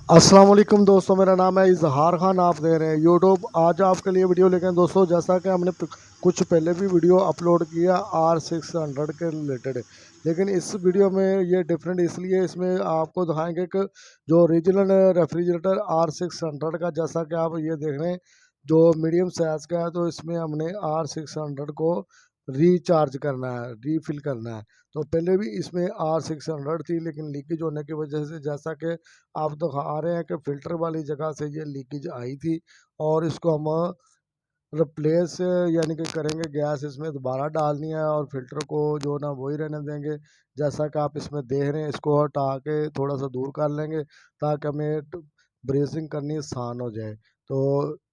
अस्सलाम वालेकुम दोस्तों, मेरा नाम है इजहार खान। आप दे रहे हैं यूट्यूब। आज आपके लिए वीडियो लेके आए दोस्तों। जैसा कि हमने कुछ पहले भी वीडियो अपलोड किया R600 के रिलेटेड, लेकिन इस वीडियो में ये डिफरेंट इसलिए इसमें आपको दिखाएंगे कि जो ओरिजिनल रेफ्रिजरेटर R600 का, जैसा कि आप ये देख रहे हैं, जो मीडियम साइज़ का है, तो इसमें हमने R600 को रिचार्ज करना है, रीफिल करना है। तो पहले भी इसमें R600 थी, लेकिन लीकेज होने की वजह से, जैसा कि आप दिखा रहे हैं कि फ़िल्टर वाली जगह से ये लीकेज आई थी, और इसको हम रिप्लेस यानी कि करेंगे। गैस इसमें दोबारा डालनी है और फ़िल्टर को जो ना वही रहने देंगे। जैसा कि आप इसमें देख रहे हैं, इसको हटा के थोड़ा सा दूर कर लेंगे ताकि हमें ब्रेसिंग करनी आसान हो जाए। तो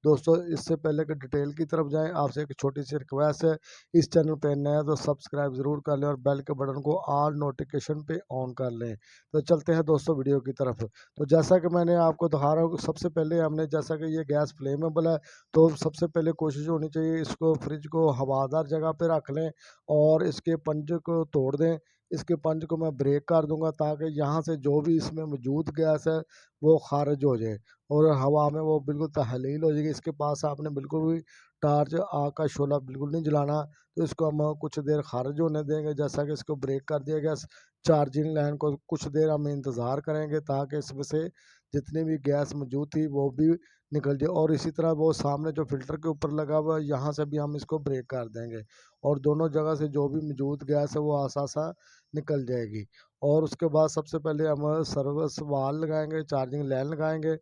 दोस्तों, इससे पहले कि डिटेल की तरफ जाएं, आपसे एक छोटी सी रिक्वेस्ट है, इस चैनल पे नए हैं तो सब्सक्राइब ज़रूर कर लें और बेल के बटन को ऑल नोटिफिकेशन पे ऑन कर लें। तो चलते हैं दोस्तों वीडियो की तरफ। तो जैसा कि मैंने आपको दिखा रहा हूँ, सबसे पहले हमने, जैसा कि ये गैस फ्लेमेबल है, तो सबसे पहले कोशिश होनी चाहिए, इसको फ्रिज को हवादार जगह पे रख लें और इसके पंजे को तोड़ दें। इसके पंज को मैं ब्रेक कर दूंगा ताकि यहाँ से जो भी इसमें मौजूद गैस है वो खारिज हो जाए और हवा में वो बिल्कुल तहलील हो जाएगी। इसके पास आपने बिल्कुल भी टार्च, आग का शोला बिल्कुल नहीं जलाना। तो इसको हम कुछ देर खारिज होने देंगे। जैसा कि इसको ब्रेक कर दिया गया, चार्जिंग लाइन को कुछ देर हम इंतज़ार करेंगे ताकि इसमें से जितनी भी गैस मौजूद थी वो भी निकल जाए। और इसी तरह वो सामने जो फ़िल्टर के ऊपर लगा हुआ है, यहाँ से भी हम इसको ब्रेक कर देंगे और दोनों जगह से जो भी मौजूद गैस है वो आसा निकल जाएगी। और उसके बाद सबसे पहले हम सर्विस वाल लगाएंगे, चार्जिंग लाइन लगाएंगे।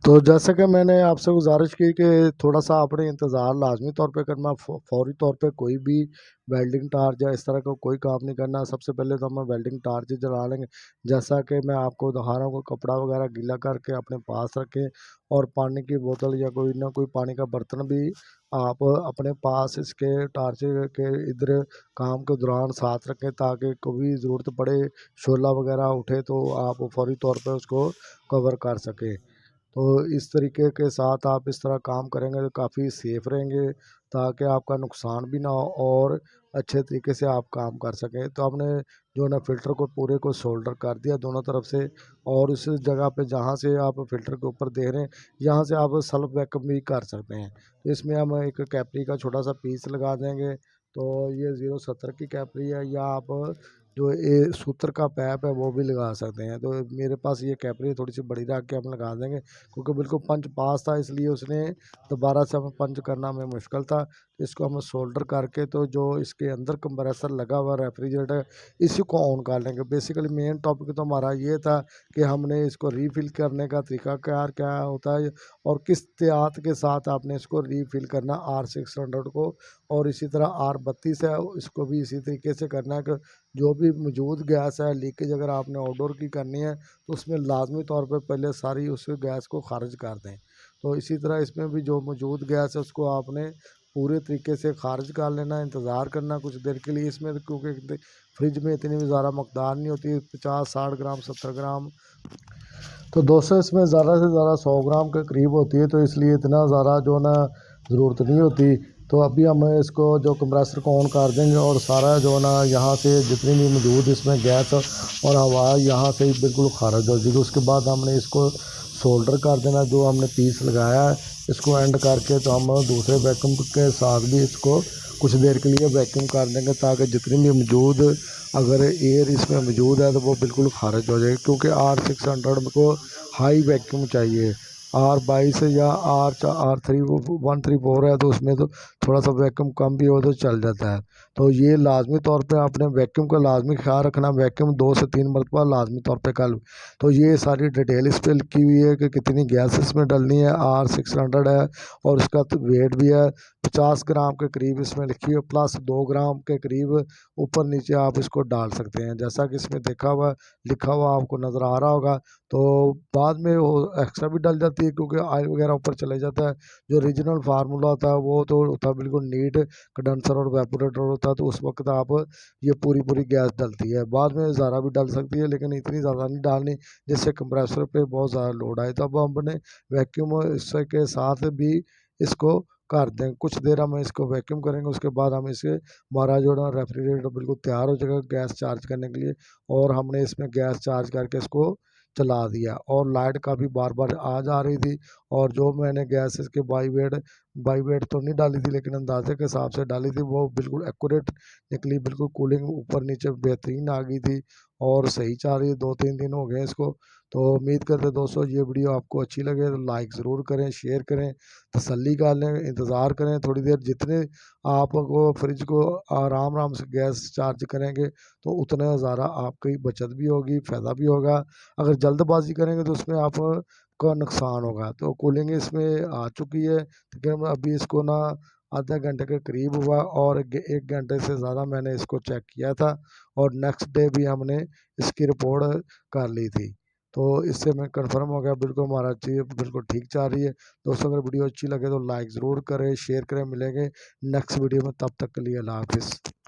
तो जैसा कि मैंने आपसे गुजारिश की कि थोड़ा-सा आपने इंतज़ार लाज़मी तौर पे करना, फ़ौरी तौर पे कोई भी वेल्डिंग टार्च या इस तरह का कोई काम नहीं करना। सबसे पहले तो हम वेल्डिंग टार्च ही जला लेंगे। जैसा कि मैं आपको दिखा रहा हूँ कि कपड़ा वगैरह गीला करके अपने पास रखें और पानी की बोतल या कोई ना कोई पानी का बर्तन भी आप अपने पास इसके टार्च के इधर काम के दौरान साथ रखें ताकि कभी ज़रूरत पड़े, शोला वगैरह उठे तो आप फ़ौरी तौर पे उसको कवर कर सकें। तो इस तरीके के साथ आप इस तरह काम करेंगे तो काफ़ी सेफ़ रहेंगे ताकि आपका नुकसान भी ना हो और अच्छे तरीके से आप काम कर सकें। तो हमने जो है ना फ़िल्टर को पूरे को सोल्डर कर दिया दोनों तरफ से, और उस जगह पे जहाँ से आप फ़िल्टर के ऊपर देख रहे हैं, यहाँ से आप सेल्फ वैक्यूम भी कर सकते हैं। तो इसमें हम एक कैपरी का छोटा सा पीस लगा देंगे। तो ये 070 की कैपरी है, या आप जो ये सूत्र का पैप है वो भी लगा सकते हैं। तो मेरे पास ये कैपरी थोड़ी सी बड़ी रख के हम लगा देंगे, क्योंकि बिल्कुल पंच पास था, इसलिए उसने दोबारा से हमें पंच करना हमें मुश्किल था। तो इसको हम सोल्डर करके, तो जो इसके अंदर कंप्रेसर लगा हुआ रेफ्रिजरेटर, इसी को ऑन कर लेंगे। बेसिकली मेन टॉपिक तो हमारा ये था कि हमने इसको रीफ़िल करने का तरीका कार क्या होता है और किस एहतियात के साथ आपने इसको रीफ़िल करना R600 को। और इसी तरह R32 है, इसको भी इसी तरीके से करना है कि जो भी मौजूद गैस है, लीकेज अगर आपने आउटडोर की करनी है तो उसमें लाजमी तौर पे पहले सारी उस गैस को खारिज कर दें। तो इसी तरह इसमें भी जो मौजूद गैस है उसको आपने पूरे तरीके से खारिज कर लेना, इंतज़ार करना कुछ देर के लिए इसमें, क्योंकि फ्रिज में इतनी भी ज़्यादा मकदार नहीं होती, 50-60 ग्राम 70 ग्राम। तो दोस्तों, इसमें ज़्यादा से ज़्यादा 100 ग्राम के करीब होती है, तो इसलिए इतना ज़्यादा जो ना ज़रूरत नहीं होती। तो अभी हम इसको जो कंप्रेसर को ऑन कर देंगे और सारा जो ना यहाँ से जितनी भी मौजूद इसमें गैस और हवा यहाँ से बिल्कुल खारिज हो जाएगी। उसके बाद हमने इसको सोल्डर कर देना, जो हमने पीस लगाया है इसको एंड करके। तो हम दूसरे वैक्यूम के साथ भी इसको कुछ देर के लिए वैक्यूम कर देंगे ताकि जितनी भी मौजूद अगर एयर इसमें मौजूद है तो वो बिल्कुल खारिज हो जाएगी, क्योंकि R600 को हाई वैक्यूम चाहिए। R22 या R3134 है तो उसमें तो थोड़ा सा वैक्यूम कम भी हो तो चल जाता है। तो ये लाजमी तौर पे आपने वैक्यूम का लाजमी ख्याल रखना, वैक्यूम 2 से 3 मरतबा लाजमी तौर पे कर। तो ये सारी डिटेल इस पे लिखी हुई है कि कितनी गैस इसमें डलनी है। R600 है और इसका तो वेट भी है 50 ग्राम के करीब इसमें लिखी है, प्लस 2 ग्राम के करीब ऊपर नीचे आप इसको डाल सकते हैं, जैसा कि इसमें देखा हुआ लिखा हुआ आपको नज़र आ रहा होगा। तो बाद में वो एक्स्ट्रा भी डल जाती है क्योंकि ऑयल वगैरह ऊपर चले जाता है। जो ओरिजिनल फार्मूला होता है वो तो होता है बिल्कुल नीट, कंडेंसर और वेपोरेटर होता है, तो उस वक्त आप ये पूरी पूरी गैस डलती है। बाद में ज़रा भी डल सकती है लेकिन इतनी ज़्यादा नहीं डालनी जिससे कंप्रेसर पे बहुत ज़्यादा लोड आए। तब हमने वैक्यूम इसके साथ भी इसको कर दें। कुछ देर हम इसको वैक्यूम करेंगे, उसके बाद हम इसे हमारा जो ना रेफ्रिजरेटर बिल्कुल तैयार हो जाएगा गैस चार्ज करने के लिए। और हमने इसमें गैस चार्ज करके इसको चला दिया और लाइट काफ़ी बार-बार आ जा रही थी। और जो मैंने गैस इसके बाई वेट तो नहीं डाली थी, लेकिन अंदाज़े के हिसाब से डाली थी, वो बिल्कुल एक्यूरेट निकली, बिल्कुल कूलिंग ऊपर-नीचे बेहतरीन आ गई थी और सही चल रही है। 2-3 दिन हो गए इसको। तो उम्मीद करते हैं दोस्तों ये वीडियो आपको अच्छी लगे तो लाइक ज़रूर करें, शेयर करें, तसल्ली कर लें, इंतज़ार करें थोड़ी देर। जितने आपको फ्रिज को आराम-आराम से गैस चार्ज करेंगे तो उतना ज़्यादा आपकी बचत भी होगी, फ़ायदा भी होगा। अगर जल्दबाज़ी करेंगे तो उसमें आपका नुकसान होगा। तो कूलिंग इसमें आ चुकी है, तकरीबन अभी इसको ना आधा घंटे के करीब हुआ और 1 घंटे से ज़्यादा मैंने इसको चेक किया था और नेक्स्ट डे भी हमने इसकी रिपोर्ट कर ली थी। तो इससे मैं कन्फर्म हो गया बिल्कुल हमारा चीज़ बिल्कुल ठीक चल रही है। दोस्तों अगर वीडियो अच्छी लगे तो लाइक ज़रूर करें, शेयर करें। मिलेंगे नेक्स्ट वीडियो में, तब तक के लिए अल्लाह हाफ़िज़।